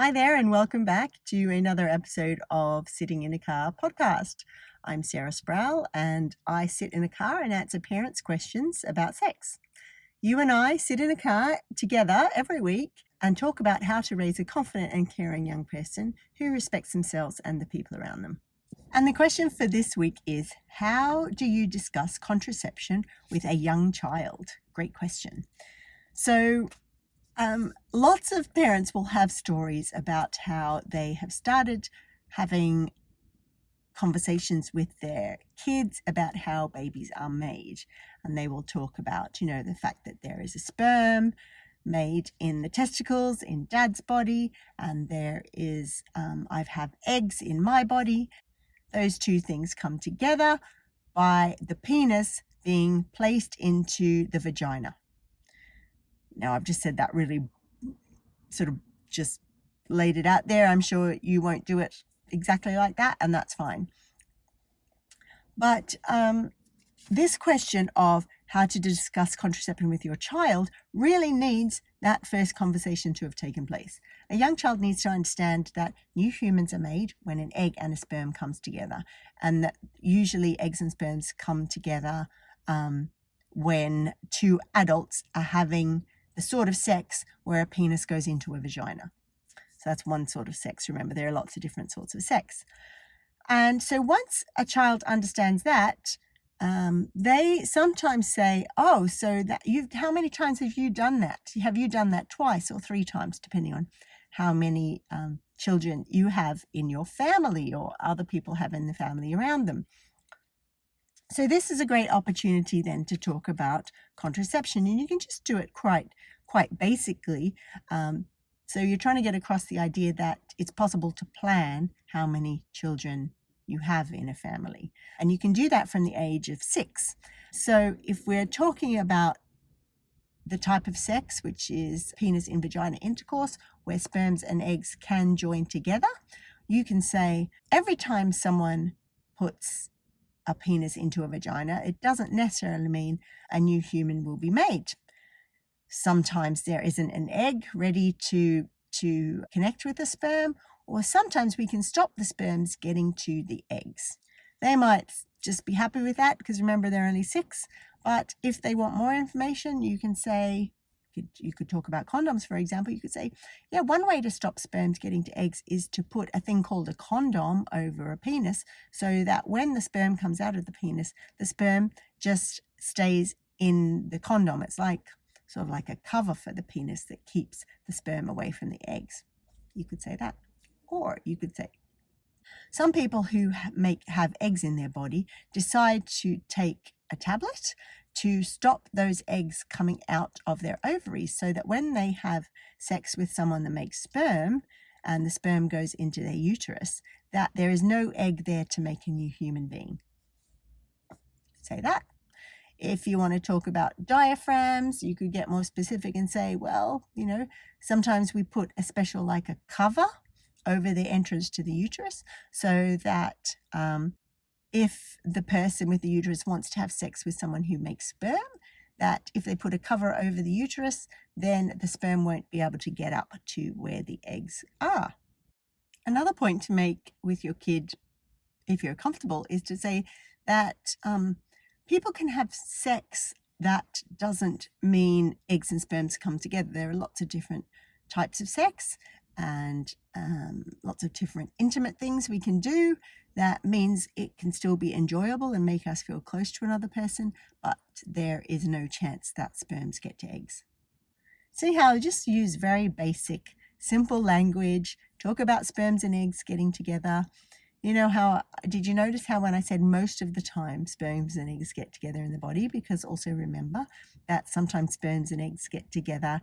Hi there, and welcome back to another episode of Sitting in a Car podcast. I'm Sarah Sproul, and I sit in a car and answer parents' questions about sex. You and I sit in a car together every week and talk about how to raise a confident and caring young person who respects themselves and the people around them. And the question for this week is, how do you discuss contraception with a young child? Great question. So, lots of parents will have stories about how they have started having conversations with their kids about how babies are made. And they will talk about, the fact that there is a sperm made in the testicles in dad's body, and there is, I have eggs in my body. Those two things come together by the penis being placed into the vagina. Now, I've just said that really sort of just laid it out there. I'm sure you won't do it exactly like that, and that's fine. But this question of how to discuss contraception with your child really needs that first conversation to have taken place. A young child needs to understand that new humans are made when an egg and a sperm comes together, and that usually eggs and sperms come together when two adults are having the sort of sex where a penis goes into a vagina. So that's one sort of sex. Remember, there are lots of different sorts of sex. And so once a child understands that, they sometimes say, oh, so that how many times have you done that? Have you done that twice or three times, depending on how many children you have in your family or other people have in the family around them? So this is a great opportunity then to talk about contraception, and you can just do it quite basically. So you're trying to get across the idea that it's possible to plan how many children you have in a family, and you can do that from the age of 6. So if we're talking about the type of sex, which is penis in vagina intercourse, where sperms and eggs can join together, you can say every time someone puts a penis into a vagina, it doesn't necessarily mean a new human will be made. Sometimes there isn't an egg ready to connect with the sperm, or sometimes we can stop the sperms getting to the eggs. They might just be happy with that because remember they're only 6, but if they want more information, you can say, you could talk about condoms, for example. You could say, yeah, one way to stop sperms getting to eggs is to put a thing called a condom over a penis, so that when the sperm comes out of the penis, the sperm just stays in the condom. It's sort of like a cover for the penis that keeps the sperm away from the eggs. You could say that. Or you could say, some people who have eggs in their body decide to take a tablet to stop those eggs coming out of their ovaries, so that when they have sex with someone that makes sperm and the sperm goes into their uterus, that there is no egg there to make a new human being. Say that. If you want to talk about diaphragms, you could get more specific and say, well, sometimes we put a special, like a cover over the entrance to the uterus, so that if the person with the uterus wants to have sex with someone who makes sperm, that if they put a cover over the uterus, then the sperm won't be able to get up to where the eggs are. Another point to make with your kid, if you're comfortable, is to say that people can have sex. That doesn't mean eggs and sperms come together. There are lots of different types of sex and lots of different intimate things we can do. That means it can still be enjoyable and make us feel close to another person, but there is no chance that sperms get to eggs. See how I just use very basic, simple language, talk about sperms and eggs getting together. Did you notice how when I said most of the time sperms and eggs get together in the body? Because also remember that sometimes sperms and eggs get together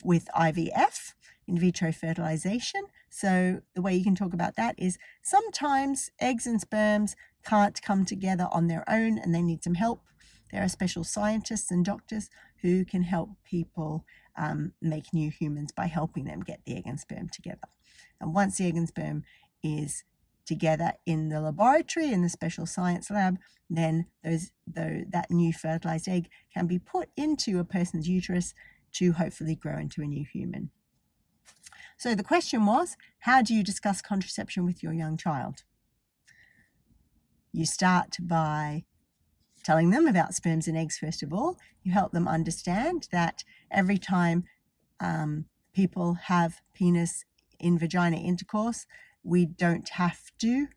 with IVF, in vitro fertilization. So the way you can talk about that is sometimes eggs and sperms can't come together on their own and they need some help. There are special scientists and doctors who can help people make new humans by helping them get the egg and sperm together. And once the egg and sperm is together in the laboratory, in the special science lab, then that new fertilized egg can be put into a person's uterus to hopefully grow into a new human. So the question was, how do you discuss contraception with your young child? You start by telling them about sperms and eggs first of all. You help them understand that every time people have penis in vagina intercourse, we don't have to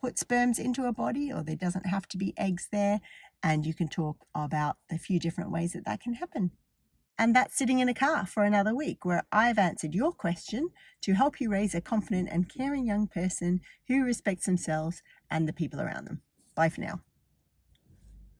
put sperms into a body, or there doesn't have to be eggs there, and you can talk about the few different ways that that can happen. And that's Sitting in a Car for another week, where I've answered your question to help you raise a confident and caring young person who respects themselves and the people around them. Bye for now.